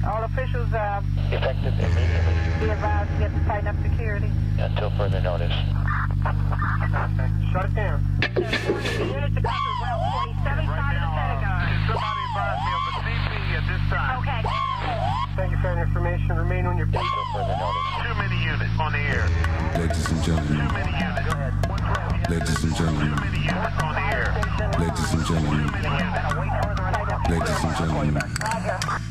All officials effective immediately. be advised to tighten up security. Until further notice. Shut it down. Units across Route 47 side of the Pentagon. Somebody advise me of the CP at this time. Okay. Thank you for that information. Remain on your feet. Until further notice. Too many units on the air. Ladies and gentlemen, Too many units. Go ahead. ladies and gentlemen, Too many units on the air. ladies and gentlemen, ladies and gentlemen.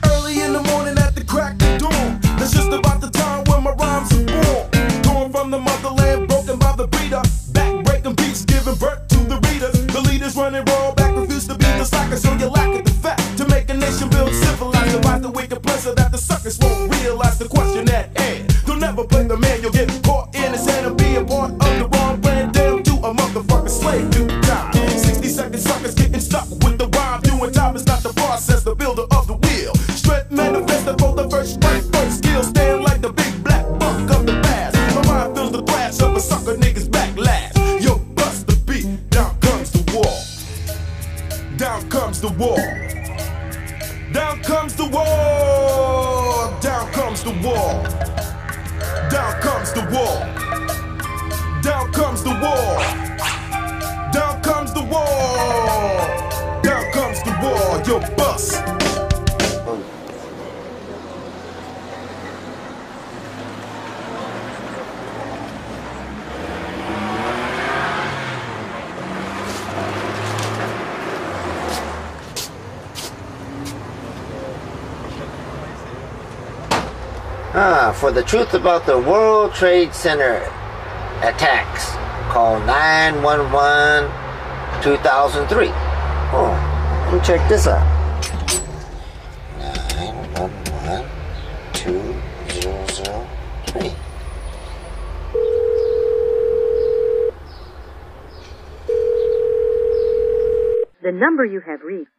Early in the morning at the crack of dawn. That's just about the time when my rhymes are born. Torn from the motherland, broken by the breeder. Back breaking beats, giving birth to the readers. The leaders running raw back, refuse to be the slackers. So you lack it the fact to make a nation build civilized. Divide the wicked pleasure that the suckers won't realize the question at hand. They'll never play the man, you'll get caught in his hand and be a part of the wrong plan. Damn to a motherfucker slave, do time. 60-second suckers getting stuck with the rhyme. Doing time is not the process, the builder of the wheel. Strength manifested for the first strike, first skill. Stand like the big black buck of the past. My mind feels the thrash of a sucker nigga's backlash. Yo, bust the beat, down comes the wall. Down comes the wall. Down comes the wall. Down comes the wall. Down comes the wall. Down comes the wall. Down comes the wall. Down comes the wall. Yo, bust. For the truth about the World Trade Center attacks, call 911 2003. Oh, let me check this out. 911 2003. The number you have reached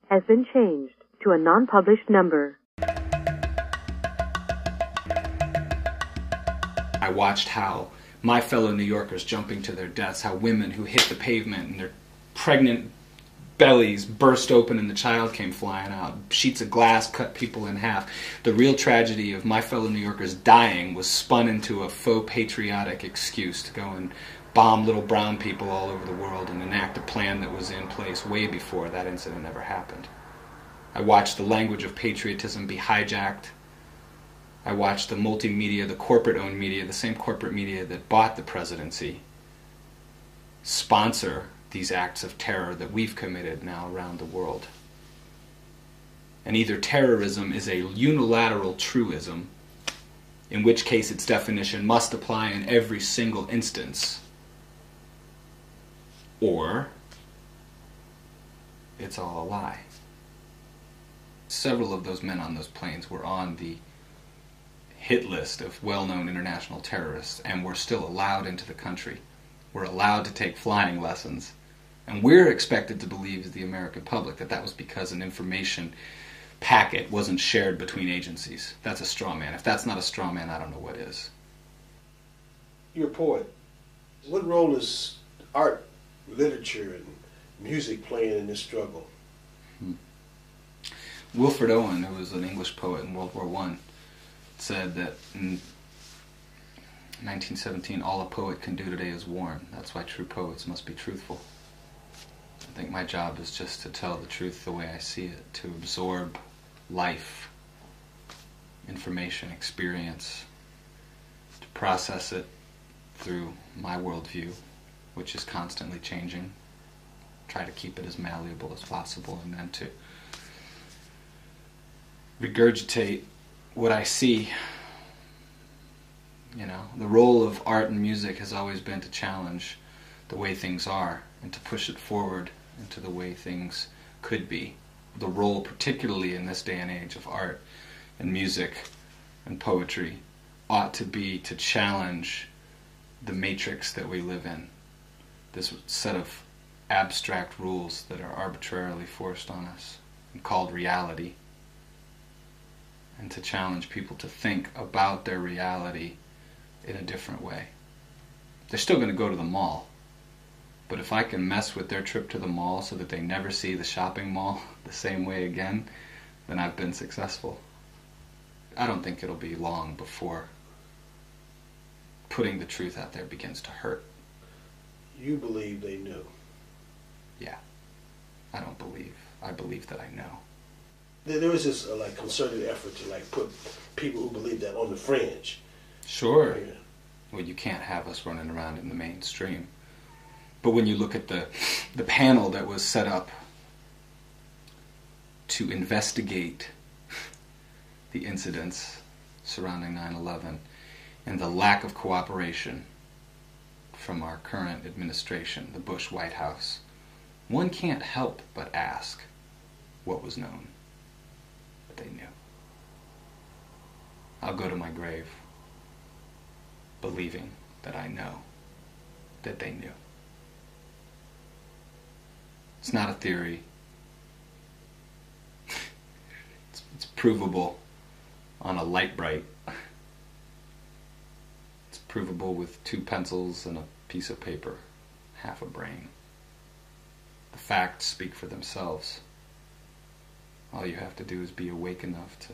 has been changed to a non-published number. I watched how my fellow New Yorkers jumping to their deaths, how women who hit the pavement and their pregnant bellies burst open and the child came flying out. Sheets of glass cut people in half. The real tragedy of my fellow New Yorkers dying was spun into a faux patriotic excuse to go and bomb little brown people all over the world and enact a plan that was in place way before that incident ever happened. I watched the language of patriotism be hijacked. I watched the multimedia, the corporate-owned media, the same corporate media that bought the presidency, sponsor these acts of terror that we've committed now around the world. And either terrorism is a unilateral truism, in which case its definition must apply in every single instance, or it's all a lie. Several of those men on those planes were on the hit list of well-known international terrorists and were still allowed into the country. We're allowed to take flying lessons. And we're expected to believe as the American public that that was because an information packet wasn't shared between agencies. That's a straw man. If that's not a straw man, I don't know what is. You're a poet. What role is art, literature, and music playing in this struggle? Wilfred Owen, who was an English poet in World War I, said that in 1917, all a poet can do today is warn. That's why true poets must be truthful. I think my job is just to tell the truth the way I see it, to absorb life, information, experience, to process it through my worldview, which is constantly changing, try to keep it as malleable as possible, and then to regurgitate what I see. You know, the role of art and music has always been to challenge the way things are and to push it forward into the way things could be. The role, particularly in this day and age, of art and music and poetry ought to be to challenge the matrix that we live in, this set of abstract rules that are arbitrarily forced on us and called reality, and to challenge people to think about their reality in a different way. They're still going to go to the mall, but if I can mess with their trip to the mall so that they never see the shopping mall the same way again, then I've been successful. I don't think it'll be long before putting the truth out there begins to hurt. You believe they knew? Yeah. I don't believe. I believe that I know. There was this like concerted effort to like put people who believe that on the fringe. Sure. Yeah. Well, you can't have us running around in the mainstream. But when you look at the panel that was set up to investigate the incidents surrounding 9/11 and the lack of cooperation from our current administration, the Bush White House, one can't help but ask what was known. But they knew. I'll go to my grave believing that I know that they knew. It's not a theory. It's provable on a light bright. It's provable with 2 pencils and a piece of paper, half a brain. The facts speak for themselves. All you have to do is be awake enough to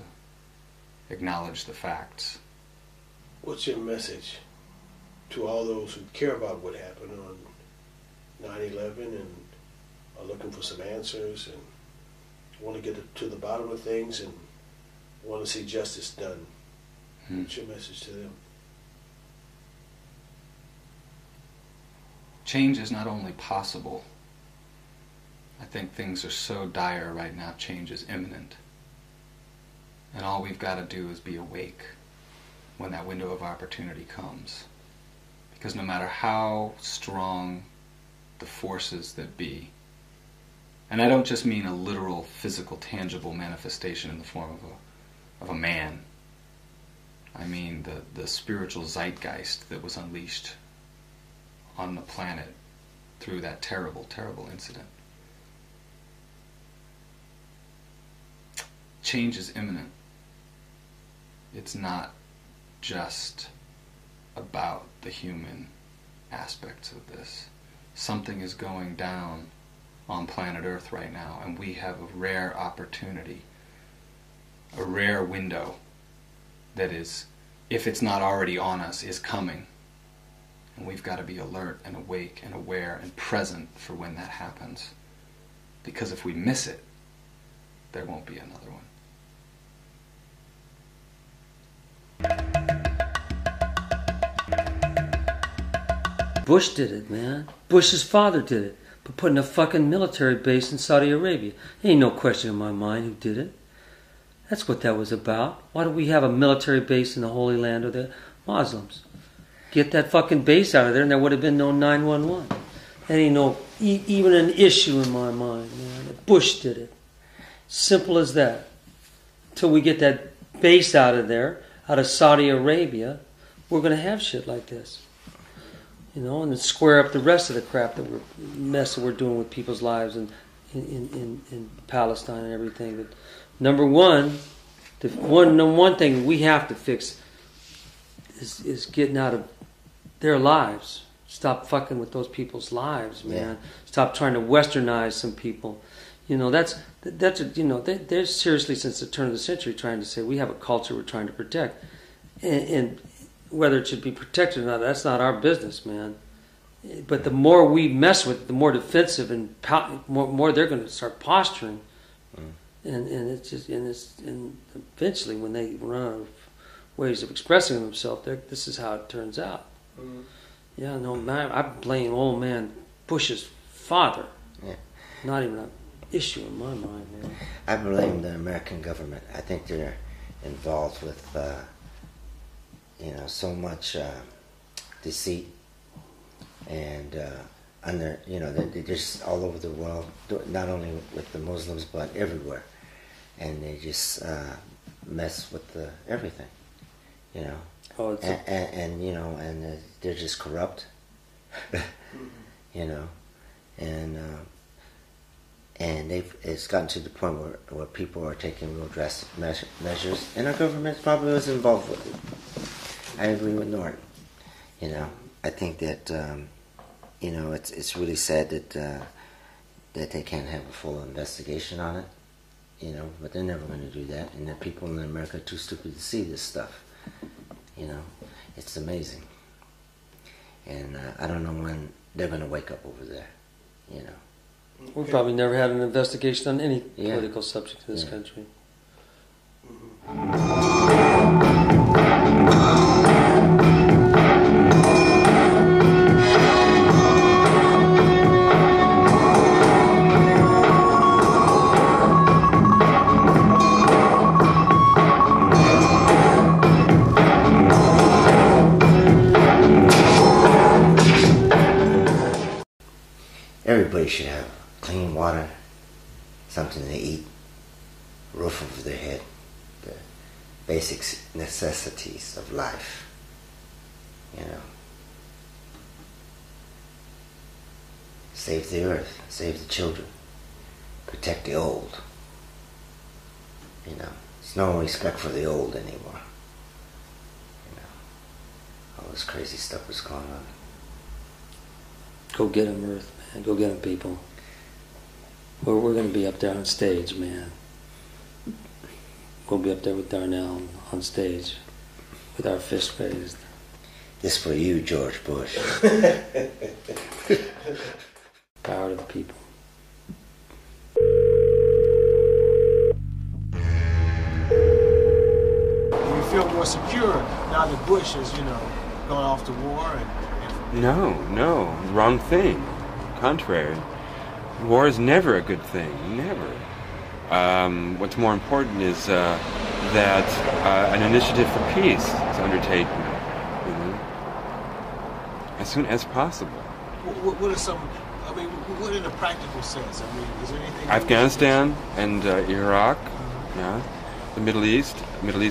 acknowledge the facts. What's your message to all those who care about what happened on 9/11 and are looking for some answers and want to get to the bottom of things and want to see justice done? What's your message to them? Change is not only possible. I think things are so dire right now, change is imminent. And all we've got to do is be awake when that window of opportunity comes. Because no matter how strong the forces that be, and I don't just mean a literal, physical, tangible manifestation in the form of a man. I mean the spiritual zeitgeist that was unleashed on the planet through that terrible, terrible incident. Change is imminent. It's not just about the human aspects of this. Something is going down on planet Earth right now, and we have a rare opportunity, a rare window that is, if it's not already on us, is coming. And we've got to be alert and awake and aware and present for when that happens. Because if we miss it, there won't be another one. Bush did it, man. Bush's father did it. But putting a fucking military base in Saudi Arabia. Ain't no question in my mind who did it. That's what that was about. Why do we have a military base in the Holy Land of the Muslims? Get that fucking base out of there and there would have been no 911. That ain't no even an issue in my mind, man. Bush did it. Simple as that. Until we get that base out of there, out of Saudi Arabia, we're going to have shit like this. You know, and then square up the rest of the crap that we're doing with people's lives in Palestine and everything. But number one, the one thing we have to fix is getting out of their lives. Stop fucking with those people's lives, man. Yeah. Stop trying to westernize some people. You know, that's you know, they're seriously since the turn of the century trying to say we have a culture we're trying to protect, and whether it should be protected or not, that's not our business, man. But the more we mess with it, the more defensive and more they're going to start posturing, and it's just and eventually when they run out of ways of expressing themselves, this is how it turns out. Yeah, no, man, I blame old man Bush's father. Yeah. Not even an issue in my mind, man. I blame the American government. I think they're involved with so much deceit and they're just all over the world, not only with the Muslims but everywhere, and they just mess with everything, you know. Oh, and they're just corrupt, you know, and it's gotten to the point where people are taking real drastic measures, and our government probably was involved with it. I agree with Norton. You know, I think that it's really sad that they can't have a full investigation on it. you know, but they're never going to do that. And the people in America are too stupid to see this stuff. You know, it's amazing. And I don't know when they're going to wake up over there, you know. We've probably never had an investigation on any political subject in this country. Everybody should have clean water, something to eat, roof over their head, the basic necessities of life, you know. Save the earth, save the children, protect the old, you know. There's no respect for the old anymore, you know. All this crazy stuff is going on. Go get them, Earth, man. Go get them, people. We're going to be up there on stage, man. We'll be up there with Darnell on stage with our fists raised. This for you, George Bush. Power to the people. You feel more secure now that Bush has, you know, gone off to war and No, wrong thing. Contrary. War is never a good thing, never. What's more important is that an initiative for peace is undertaken, you know, as soon as possible. What are some, I mean, what in a practical sense? I mean, is there anything... Afghanistan and Iraq, yeah. The Middle East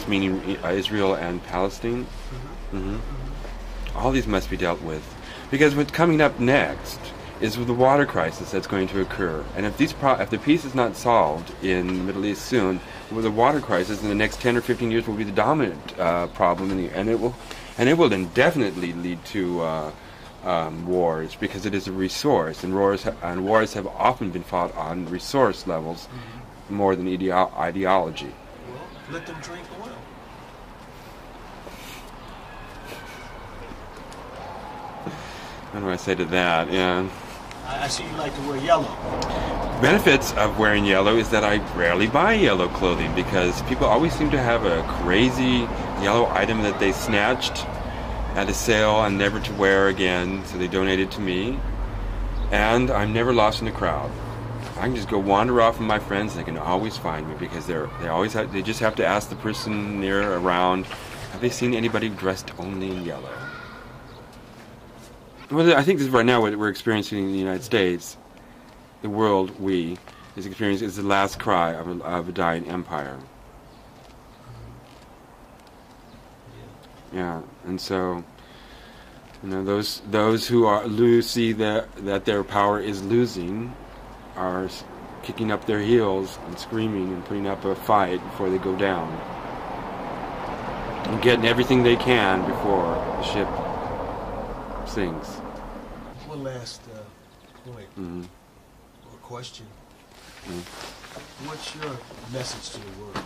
meaning Israel and Palestine. All these must be dealt with. Because what's coming up next is the water crisis that's going to occur. And if the peace is not solved in the Middle East soon, well, the water crisis in the next 10 or 15 years will be the dominant problem, and it will indefinitely lead to wars, because it is a resource, and wars have often been fought on resource levels more than ideology. Well, let them drink oil. What do I say to that? Yeah. I see you like to wear yellow. Benefits of wearing yellow is that I rarely buy yellow clothing, because people always seem to have a crazy yellow item that they snatched at a sale and never to wear again, so they donate it to me. And I'm never lost in a crowd. I can just go wander off with my friends, and they can always find me, because they just have to ask the person near around, have they seen anybody dressed only in yellow? Well, I think this is right now what we're experiencing in the United States. The world, is experiencing is the last cry of a dying empire. Yeah, and so, you know, those who see that their power is losing are kicking up their heels and screaming and putting up a fight before they go down, and getting everything they can before the ship sinks. One last point or question. What's your message to the world?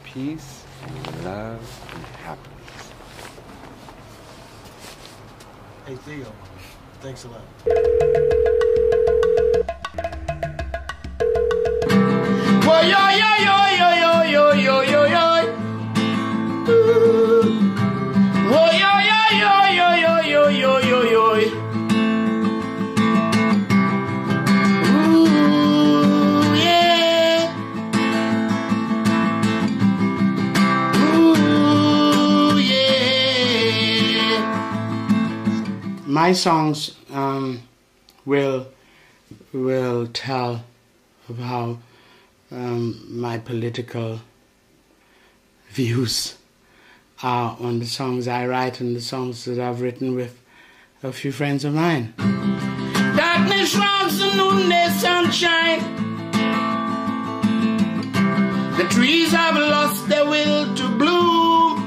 Peace and love and happiness. Hey Theo, thanks a lot. Well, yo, yo, yo, yo, yo, yo, yo, yo. Oh, yo, yo, yo, yo, yo, yo, yo, yo. Ooh, yeah. Ooh, yeah. My songs will tell of how my political views are on the songs I write and the songs that I've written with a few friends of mine. Darkness shrouds the noonday sunshine. The trees have lost their will to bloom.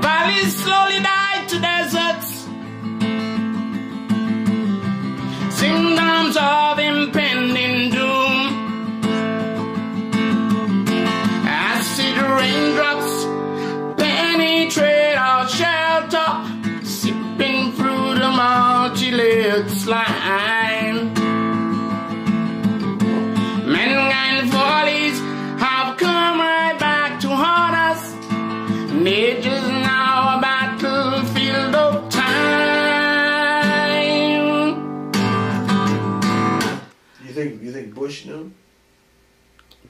Valleys slowly die to deserts. Sing down line. Mankind follies have come right back to haunt us. Nature's now a battlefield of time. You think Bush knew?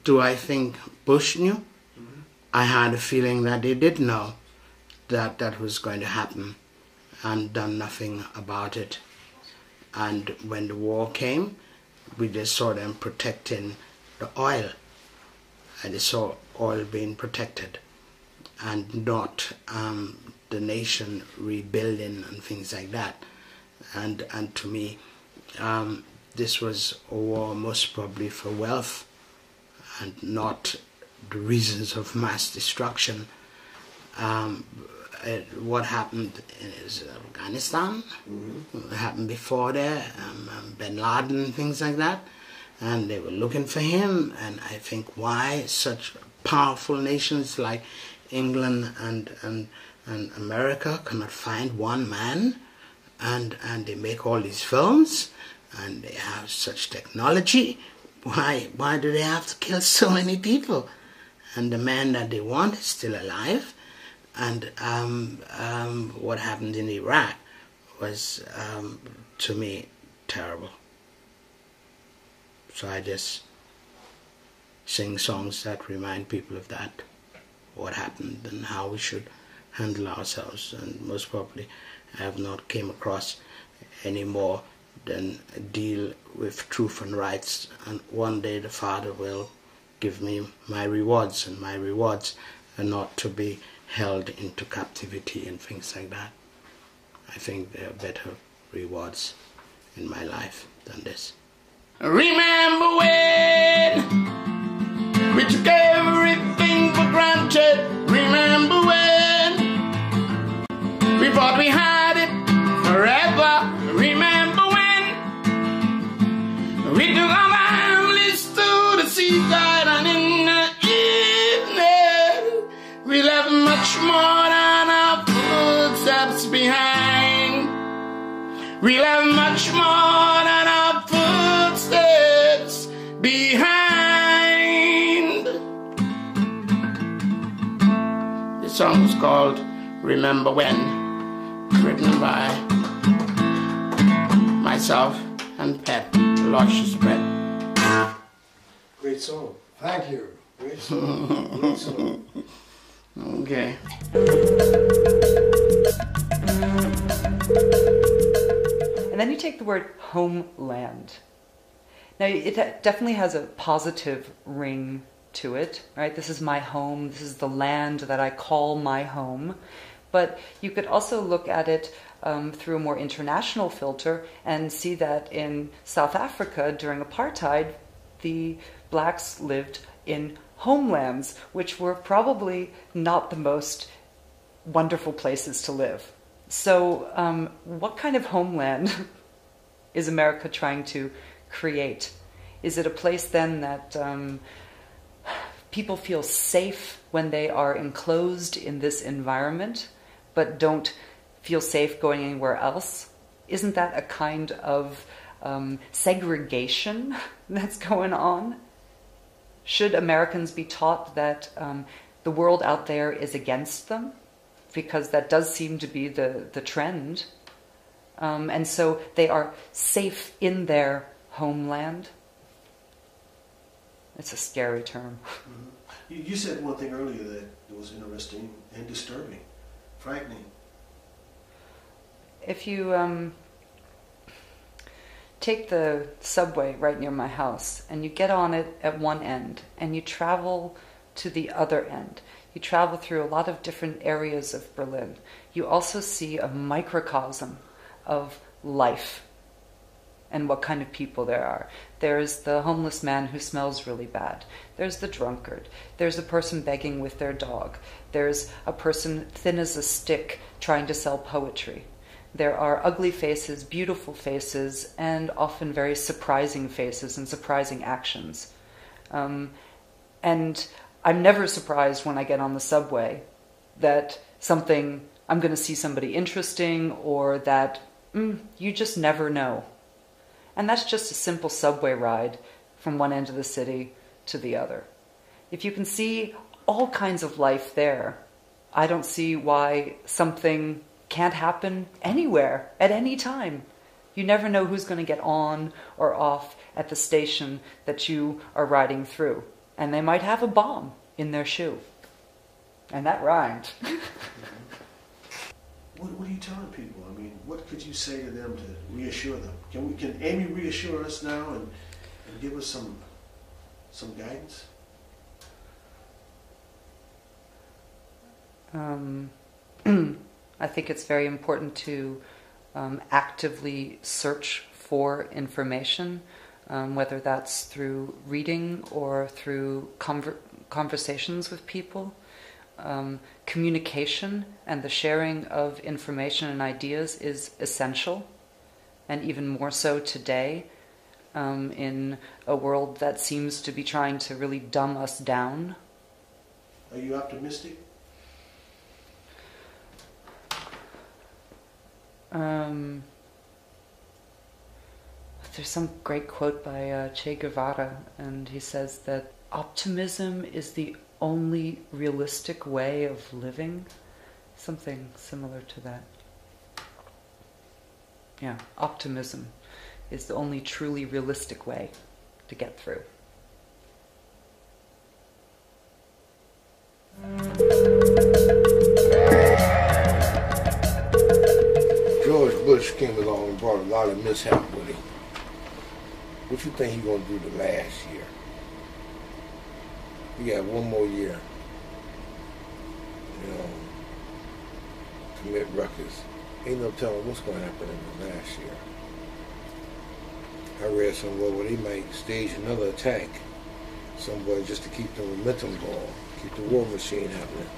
Do I think Bush knew? Mm-hmm. I had a feeling that he did know that that was going to happen and done nothing about it. And when the war came, we just saw them protecting the oil. And they saw oil being protected and not the nation rebuilding and things like that. And to me, this was a war most probably for wealth and not the reasons of mass destruction. What happened in Afghanistan, what happened before there, Bin Laden, things like that, and they were looking for him. And I think why such powerful nations like England and America cannot find one man, and they make all these films, and they have such technology. Why do they have to kill so many people? And the man that they want is still alive. And what happened in Iraq was, to me, terrible. So I just sing songs that remind people of that, what happened and how we should handle ourselves. And most probably I have not came across any more than deal with truth and rights. And one day the Father will give me my rewards, and my rewards are not to be held into captivity and things like that. I think there are better rewards in my life than this. Remember when we took everything for granted? Remember when we thought we had it forever? Remember when we took our families to the seaside, and in the evening we left much more than our footsteps behind. We left much more than our footsteps behind. The song is called Remember When, written by myself and Pet, Luscious Pet. Great song. Thank you. Great song. Great song. Okay. And then you take the word homeland. Now, it definitely has a positive ring to it, right? This is my home. This is the land that I call my home. But you could also look at it through a more international filter and see that in South Africa during apartheid, the blacks lived in homelands, which were probably not the most wonderful places to live. So what kind of homeland is America trying to create? Is it a place then that people feel safe when they are enclosed in this environment, but don't feel safe going anywhere else? Isn't that a kind of segregation that's going on? Should Americans be taught that the world out there is against them? Because that does seem to be the trend. And so they are safe in their homeland. It's a scary term. Mm-hmm. You said one thing earlier that was interesting and disturbing, frightening. If you take the subway right near my house and you get on it at one end and you travel to the other end, you travel through a lot of different areas of Berlin, you also see a microcosm of life and what kind of people there are. There's the homeless man who smells really bad. There's the drunkard. There's a person begging with their dog. There's a person thin as a stick trying to sell poetry. There are ugly faces, beautiful faces, and often very surprising faces and surprising actions. And I'm never surprised when I get on the subway that I'm going to see somebody interesting, or that you just never know And that's just a simple subway ride from one end of the city to the other. If you can see all kinds of life there, I don't see why something can't happen anywhere, at any time. You never know who's going to get on or off at the station that you are riding through. And they might have a bomb in their shoe. And that rhymed. What are you telling people? I mean, what could you say to them to reassure them? Can Amy reassure us now and give us some guidance? I think it's very important to actively search for information, whether that's through reading or through conversations with people. Communication and the sharing of information and ideas is essential, and even more so today, in a world that seems to be trying to really dumb us down. Are you optimistic? There's some great quote by Che Guevara, and he says that optimism is the only realistic way of living. Something similar to that. Yeah, optimism is the only truly realistic way to get through. George Bush came along and brought a lot of mishap with him. What you think he's going to do the last year? We got one more year, commit ruckus. Ain't no telling what's going to happen in the last year. I read somewhere where they might stage another attack somewhere just to keep the momentum going, keep the war machine happening.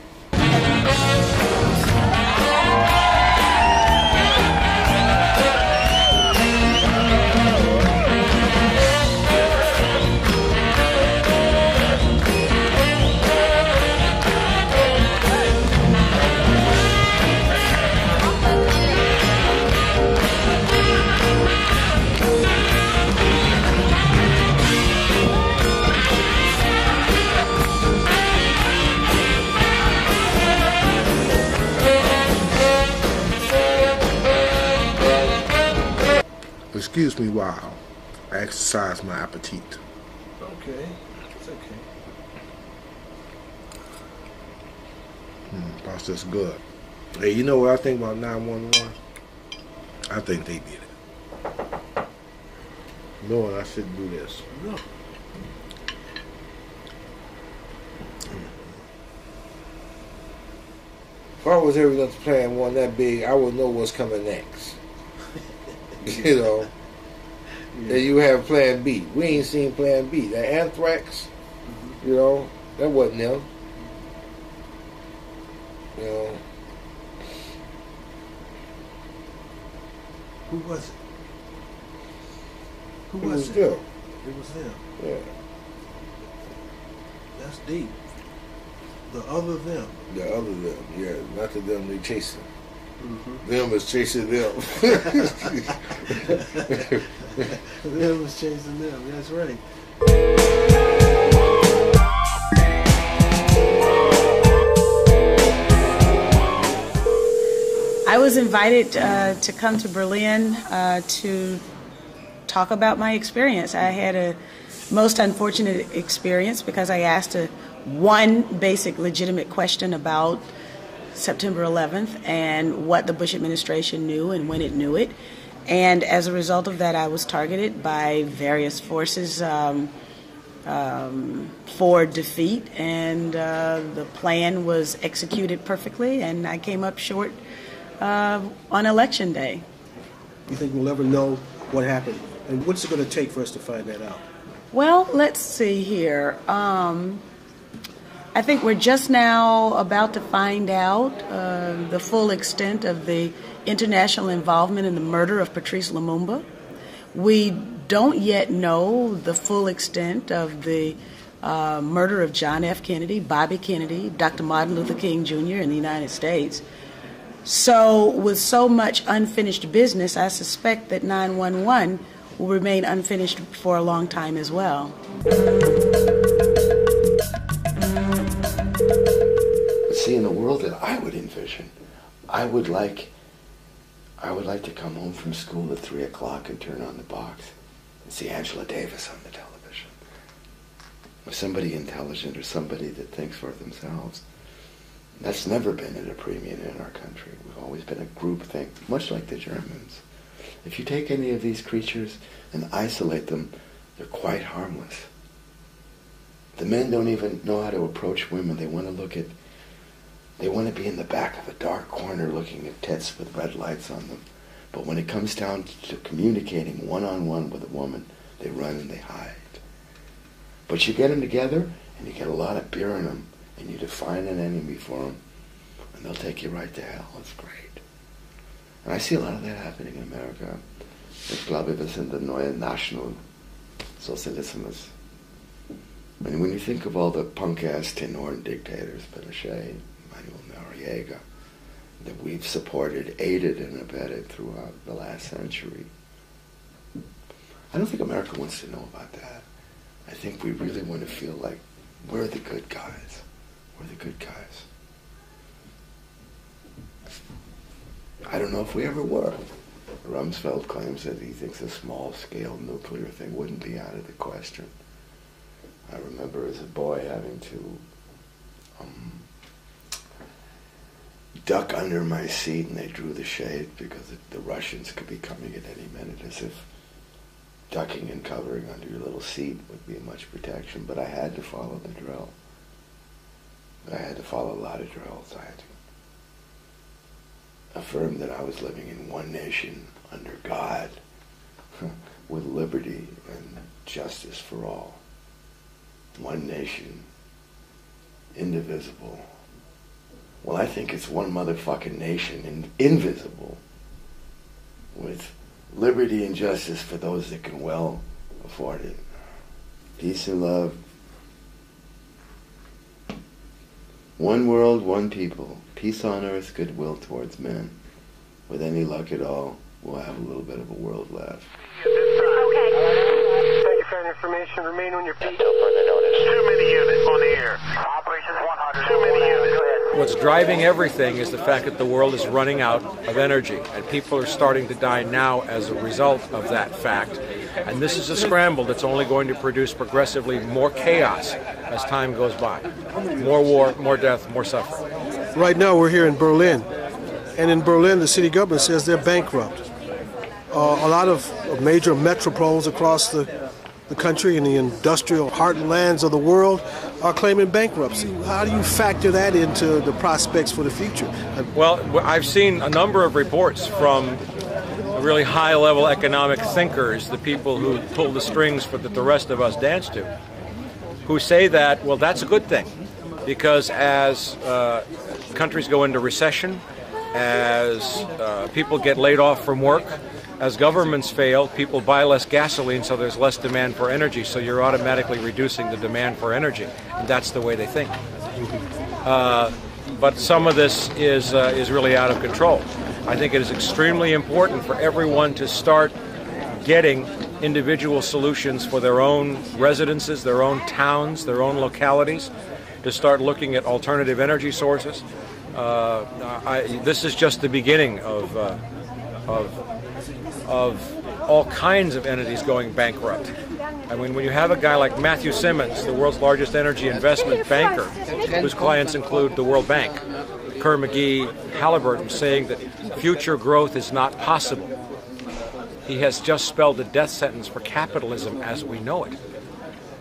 Excuse me while I exercise my appetite. Okay, it's okay. Process good. Hey, you know what I think about 911? I think they did it. Knowing I shouldn't do this. No. If I was ever going to plan one that big, I would know what's coming next. You know. Yeah. And you have plan B. We ain't seen plan B. That anthrax, that wasn't them. Who was it? Who It was was it? them. It was them. Yeah. That's deep. The other them. The other them, yeah. Not the them they chasing. Mm-hmm. Them is chasing them. Them is chasing them. That's right. I was invited to come to Berlin to talk about my experience. I had a most unfortunate experience because I asked one basic legitimate question about September 11th and what the Bush administration knew and when it knew it. And as a result of that, I was targeted by various forces for defeat, and the plan was executed perfectly, and I came up short on Election Day. You think we'll ever know what happened? And what's it going to take for us to find that out? Well, let's see here. I think we're just now about to find out the full extent of the international involvement in the murder of Patrice Lumumba. We don't yet know the full extent of the murder of John F. Kennedy, Bobby Kennedy, Dr. Martin Luther King Jr. in the United States. So with so much unfinished business, I suspect that 911 will remain unfinished for a long time as well. See, in the world that I would envision, I would like to come home from school at 3 o'clock and turn on the box and see Angela Davis on the television. Or somebody intelligent, or somebody that thinks for themselves. That's never been at a premium in our country. We've always been a group thing, much like the Germans. If you take any of these creatures and isolate them, they're quite harmless. The men don't even know how to approach women. They want to be in the back of a dark corner looking at tits with red lights on them. But when it comes down to communicating one-on-one with a woman, they run and they hide. But you get them together, and you get a lot of beer in them, and you define an enemy for them, and they'll take you right to hell. It's great. And I see a lot of that happening in America. Ich glaube, wir sind der neue National Sozialismus. And when you think of all the punk-ass Tin Horn dictators, Pinochet, Manuel Noriega, that we've supported, aided, and abetted throughout the last century, I don't think America wants to know about that. I think we really want to feel like we're the good guys. We're the good guys. I don't know if we ever were. Rumsfeld claims that he thinks a small-scale nuclear thing wouldn't be out of the question. I remember as a boy having to duck under my seat, and they drew the shade because the Russians could be coming at any minute, as if ducking and covering under your little seat would be much protection. But I had to follow the drill. I had to follow a lot of drills. I had to affirm that I was living in one nation under God with liberty and justice for all. One nation, indivisible. Well, I think it's one motherfucking nation, invisible, with liberty and justice for those that can well afford it. Peace and love. One world, one people. Peace on earth, goodwill towards men. With any luck at all, we'll have a little bit of a world left. Thank you for that information. Remain on your feet. Until further notice. Too many units on the air. Operations 100. Too many units. Go ahead. What's driving everything is the fact that the world is running out of energy, and people are starting to die now as a result of that fact. And this is a scramble that's only going to produce progressively more chaos as time goes by. More war, more death, more suffering. Right now we're here in Berlin, and in Berlin the city government says they're bankrupt. A lot of major metropoles across the country and the industrial heartlands of the world are claiming bankruptcy. How do you factor that into the prospects for the future? Well, I've seen a number of reports from really high-level economic thinkers, the people who pull the strings for that the rest of us dance to, who say that, well, that's a good thing, because as countries go into recession, as people get laid off from work, as governments fail, people buy less gasoline, so there's less demand for energy, so you're automatically reducing the demand for energy. And that's the way they think. But some of this is really out of control. I think it is extremely important for everyone to start getting individual solutions for their own residences, their own towns, their own localities, to start looking at alternative energy sources. This is just the beginning of all kinds of entities going bankrupt. I mean, when you have a guy like Matthew Simmons, the world's largest energy investment banker, whose clients include the World Bank, Carnegie, Halliburton, saying that future growth is not possible, he has just spelled a death sentence for capitalism as we know it,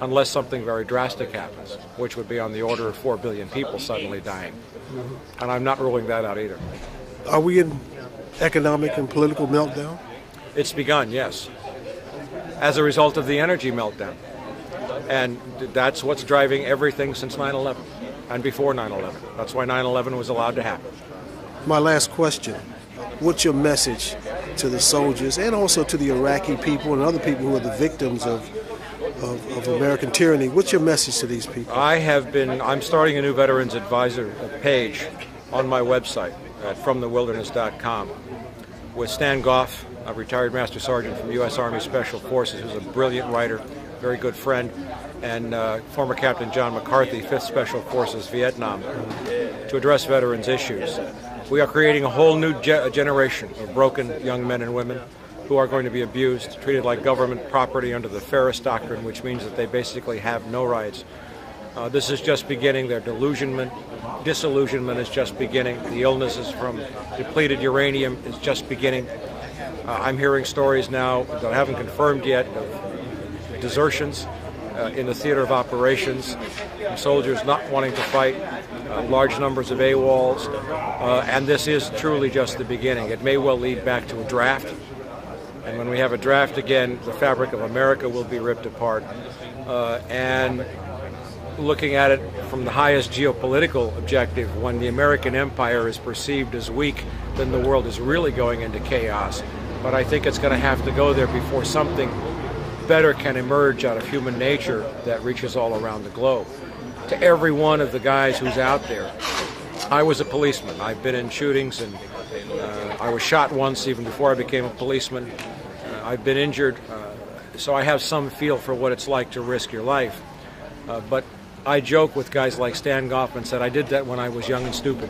unless something very drastic happens, which would be on the order of 4 billion people suddenly dying. And I'm not ruling that out either. Are we in economic and political meltdown? It's begun, yes, as a result of the energy meltdown. And that's what's driving everything since 9/11 and before 9/11. That's why 9/11 was allowed to happen. My last question, what's your message to the soldiers and also to the Iraqi people and other people who are the victims of American tyranny? What's your message to these people? I'm starting a new Veterans Advisor page on my website at FromTheWilderness.com with Stan Goff, a retired Master Sergeant from US Army Special Forces, who's a brilliant writer, very good friend, and former Captain John McCarthy, 5th Special Forces, Vietnam, to address veterans' issues. We are creating a whole new generation of broken young men and women who are going to be abused, treated like government property under the Ferris Doctrine, which means that they basically have no rights. This is just beginning. Their disillusionment is just beginning. The illnesses from depleted uranium is just beginning. I'm hearing stories now that I haven't confirmed yet of desertions in the theater of operations, soldiers not wanting to fight, large numbers of AWOLs, and this is truly just the beginning. It may well lead back to a draft, and when we have a draft again, the fabric of America will be ripped apart. And looking at it from the highest geopolitical objective, when the American empire is perceived as weak, then the world is really going into chaos. But I think it's going to have to go there before something better can emerge out of human nature that reaches all around the globe. To every one of the guys who's out there, I was a policeman. I've been in shootings, and I was shot once even before I became a policeman. I've been injured, so I have some feel for what it's like to risk your life. But I joke with guys like Stan Goffman, said I did that when I was young and stupid.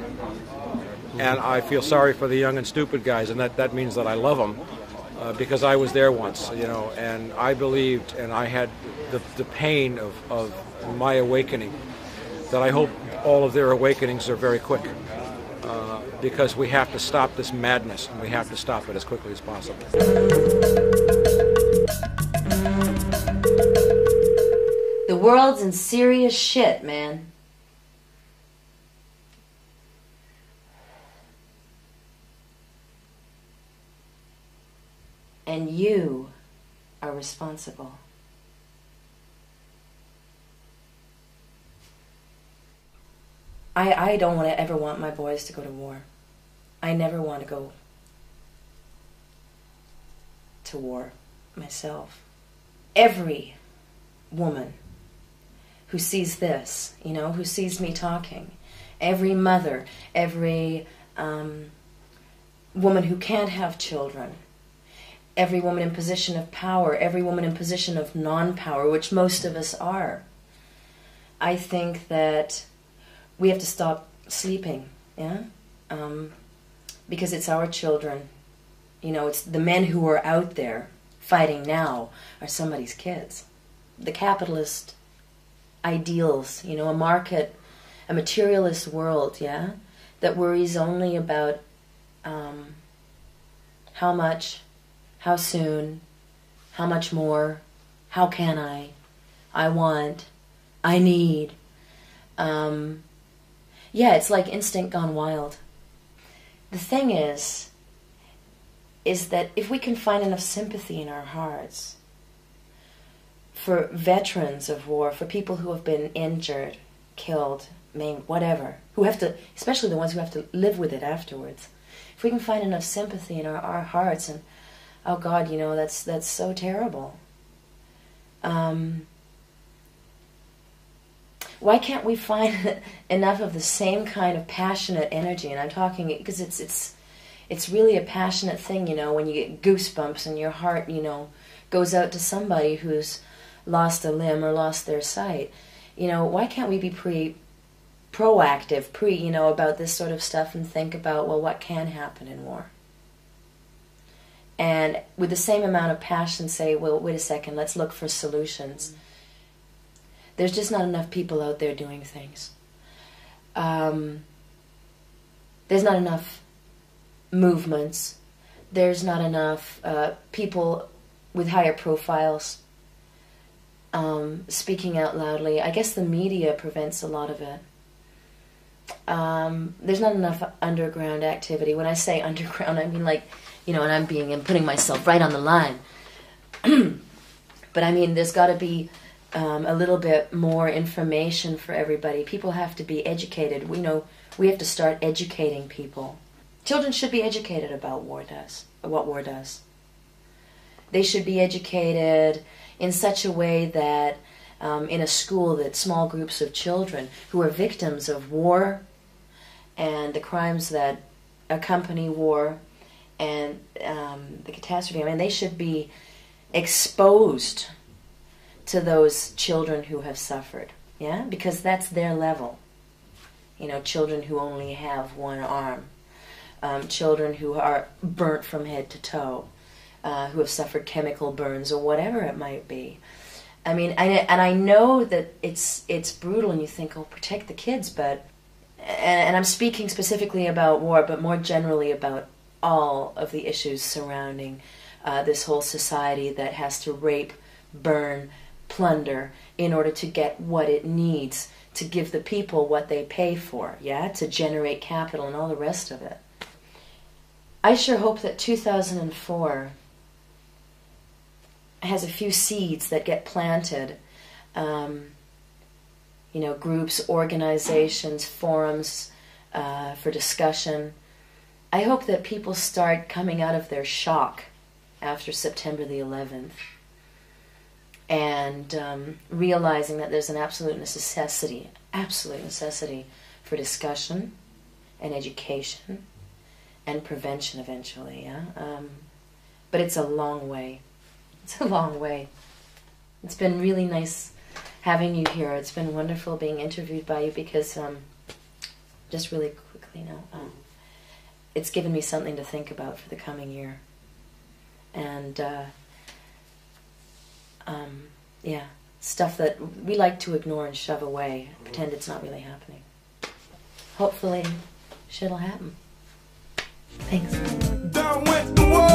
And I feel sorry for the young and stupid guys, and that means that I love them, because I was there once, you know, and I believed, and I had the pain of my awakening, that I hope all of their awakenings are very quick, because we have to stop this madness, and we have to stop it as quickly as possible. The world's in serious shit, man. And you are responsible. I don't ever want my boys to go to war. I never want to go to war myself. Every woman who sees this, you know, who sees me talking, every mother, every woman who can't have children, every woman in position of power, every woman in position of non-power, which most of us are, I think that we have to stop sleeping, yeah? Because it's our children. You know, it's the men who are out there fighting now are somebody's kids. The capitalist ideals, you know, a market, a materialist world, yeah, that worries only about how much, how soon, how much more, how can I want, I need. Yeah, it's like instinct gone wild. The thing is that if we can find enough sympathy in our hearts for veterans of war, for people who have been injured, killed, maimed, whatever, who have to, especially the ones who have to live with it afterwards, if we can find enough sympathy in our hearts, and oh God, you know, that's so terrible. Why can't we find enough of the same kind of passionate energy? And I'm talking because it's really a passionate thing, you know, when you get goosebumps and your heart, you know, goes out to somebody who's lost a limb or lost their sight. You know, why can't we be proactive, you know, about this sort of stuff and think about, well, what can happen in war? And with the same amount of passion say, well, wait a second, let's look for solutions. There's just not enough people out there doing things. There's not enough movements. There's not enough people with higher profiles speaking out loudly. I guess the media prevents a lot of it. There's not enough underground activity. When I say underground, I mean like, you know, and I'm putting myself right on the line. But I mean, there's got to be a little bit more information for everybody. People have to be educated. We know we have to start educating people. Children should be educated about what war does. They should be educated in such a way that in a school that small groups of children who are victims of war and the crimes that accompany war and the catastrophe. I mean, they should be exposed to those children who have suffered, yeah, because that's their level. You know, children who only have one arm, children who are burnt from head to toe, who have suffered chemical burns or whatever it might be. I mean, and I know that it's brutal, and you think, oh, protect the kids, but, and I'm speaking specifically about war, but more generally about all of the issues surrounding this whole society that has to rape, burn, plunder in order to get what it needs to give the people what they pay for, yeah, to generate capital and all the rest of it. I sure hope that 2004 has a few seeds that get planted, you know, groups, organizations, forums for discussion. I hope that people start coming out of their shock after September the 11th and realizing that there's an absolute necessity for discussion and education and prevention eventually, yeah? But it's a long way. It's a long way. It's been really nice having you here. It's been wonderful being interviewed by you because, just really quickly now, it's given me something to think about for the coming year. And, yeah, stuff that we like to ignore and shove away, pretend it's not really happening. Hopefully, shit'll happen. Thanks. Down went the world.